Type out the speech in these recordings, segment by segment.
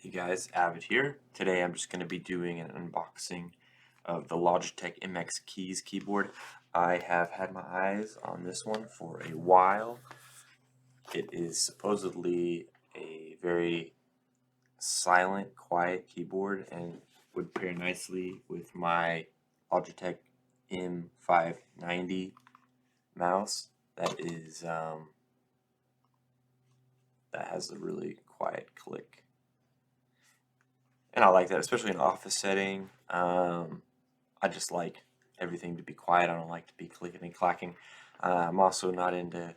Hey guys, Avid here. Today I'm just going to be doing an unboxing of the Logitech MX Keys keyboard. I have had my eyes on this one for a while. It is supposedly a very silent, quiet keyboard and would pair nicely with my Logitech M590 mouse. That has a really quiet click. And I like that, especially in an office setting. I just like everything to be quiet. I don't like to be clicking and clacking. I'm also not into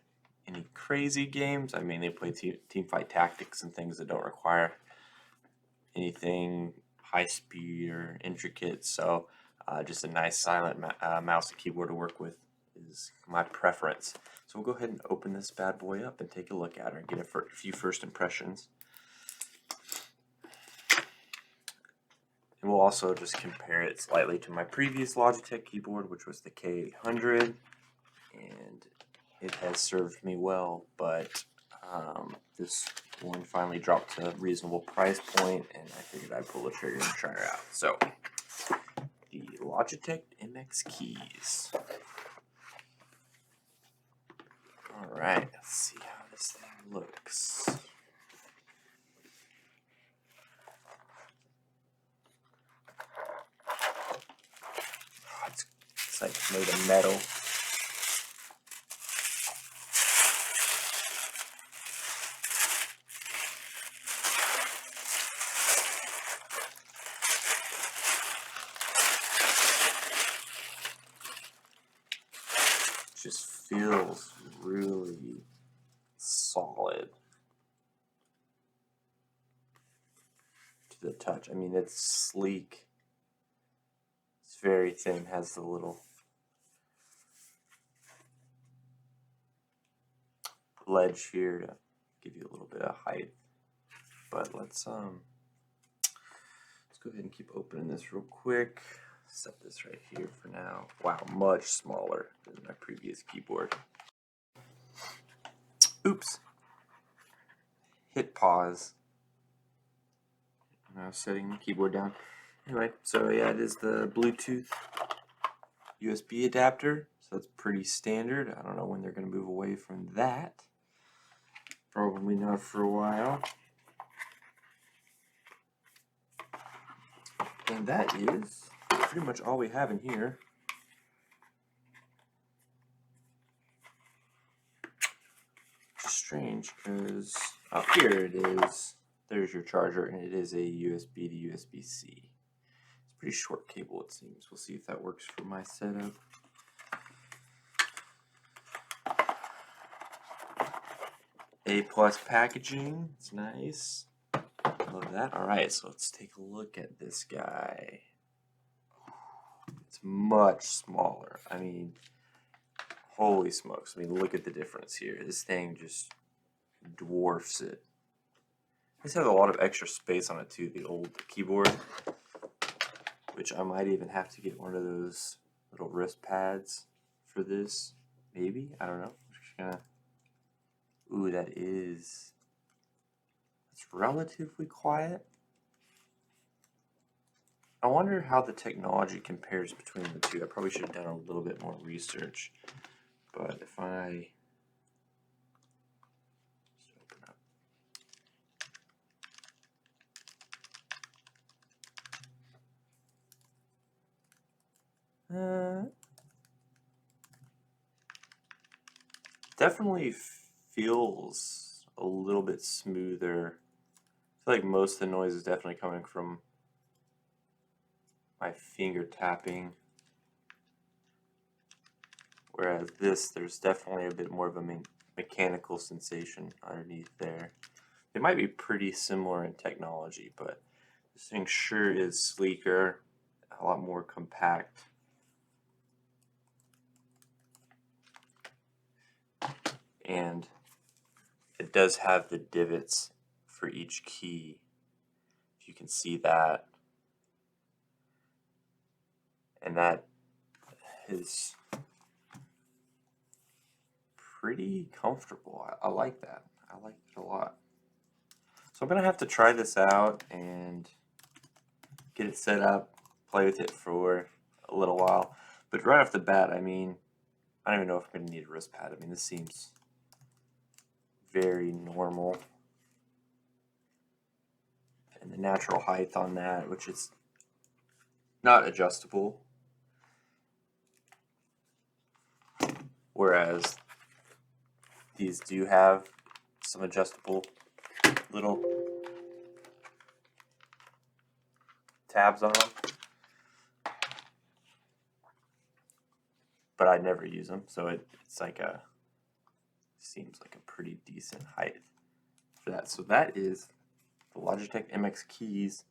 any crazy games. I mainly play team fight tactics and things that don't require anything high speed or intricate. So just a nice silent mouse and keyboard to work with is my preference. So we'll go ahead and open this bad boy up and take a look at it and get a few first impressions. And we'll also just compare it slightly to my previous Logitech keyboard, which was the K800, and it has served me well, but this one finally dropped to a reasonable price point, and I figured I'd pull the trigger and try it out. So, the Logitech MX Keys. Alright, let's see how this thing looks. It's like made of metal. Just feels really solid to the touch. I mean, it's sleek. It's very thin, has the little ledge here to give you a little bit of height. But let's go ahead and keep opening this real quick. Set this right here for now. Wow, much smaller than my previous keyboard. Oops. Hit pause. Now setting the keyboard down. Anyway, so yeah, it is the Bluetooth USB adapter. So it's pretty standard. I don't know when they're going to move away from that. Probably not for a while. And that is pretty much all we have in here. Which is strange because here it is. There's your charger, and it is a USB to USB-C. It's a pretty short cable, it seems. We'll see if that works for my setup. A+ packaging. It's nice. Love that. Alright, so let's take a look at this guy. It's much smaller. I mean, holy smokes. I mean, look at the difference here. This thing just dwarfs it. This has a lot of extra space on it too, the old keyboard, which I might even have to get one of those little wrist pads for this. Maybe? I don't know. Just gonna... Ooh, that's relatively quiet. I wonder how the technology compares between the two. I probably should have done a little bit more research. But if I just open up. Definitely feels a little bit smoother. I feel like most of the noise is definitely coming from my finger tapping. Whereas this, there's definitely a bit more of a mechanical sensation underneath there. They might be pretty similar in technology, but this thing sure is sleeker, a lot more compact. And it does have the divots for each key, if you can see that. And that is pretty comfortable. I like that. I like it a lot. So I'm going to have to try this out and get it set up, play with it for a little while. But right off the bat, I mean, I don't even know if I'm going to need a wrist pad. I mean, this seems very normal. And the natural height on that, which is not adjustable. Whereas these do have some adjustable little tabs on them. But I never use them, so it's like seems like a pretty decent height for that. So that is the Logitech MX keys.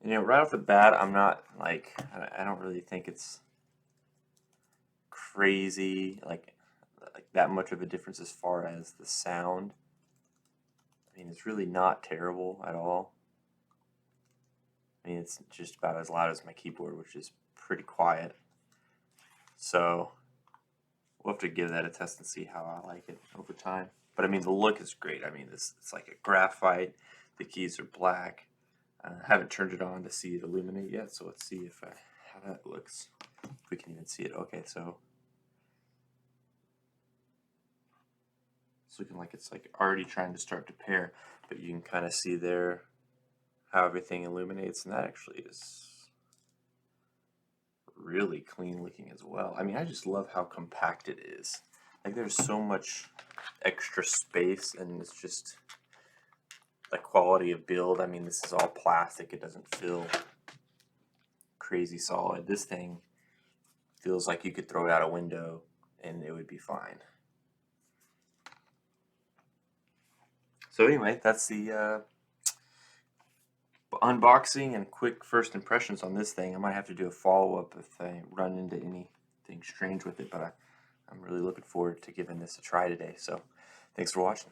And, you know, right off the bat, I'm not like, I don't really think it's crazy, like that much of a difference as far as the sound. I mean, it's really not terrible at all. I mean, it's just about as loud as my keyboard, which is pretty quiet. So we'll have to give that a test and see how I like it over time. But I mean, the look is great. I mean, it's like a graphite. The keys are black. I haven't turned it on to see it illuminate yet, so let's see if how that looks. If we can even see it. Okay, so it's looking like it's like already trying to start to pair, but you can kind of see there how everything illuminates, and that actually is really clean looking as well. I mean, I just love how compact it is. Like, there's so much extra space, and it's just the quality of build. I mean, this is all plastic. It doesn't feel crazy solid. This thing feels like you could throw it out a window and it would be fine. So anyway, that's the unboxing and quick first impressions on this thing. I might have to do a follow-up if I run into anything strange with it, but I'm really looking forward to giving this a try today. So thanks for watching.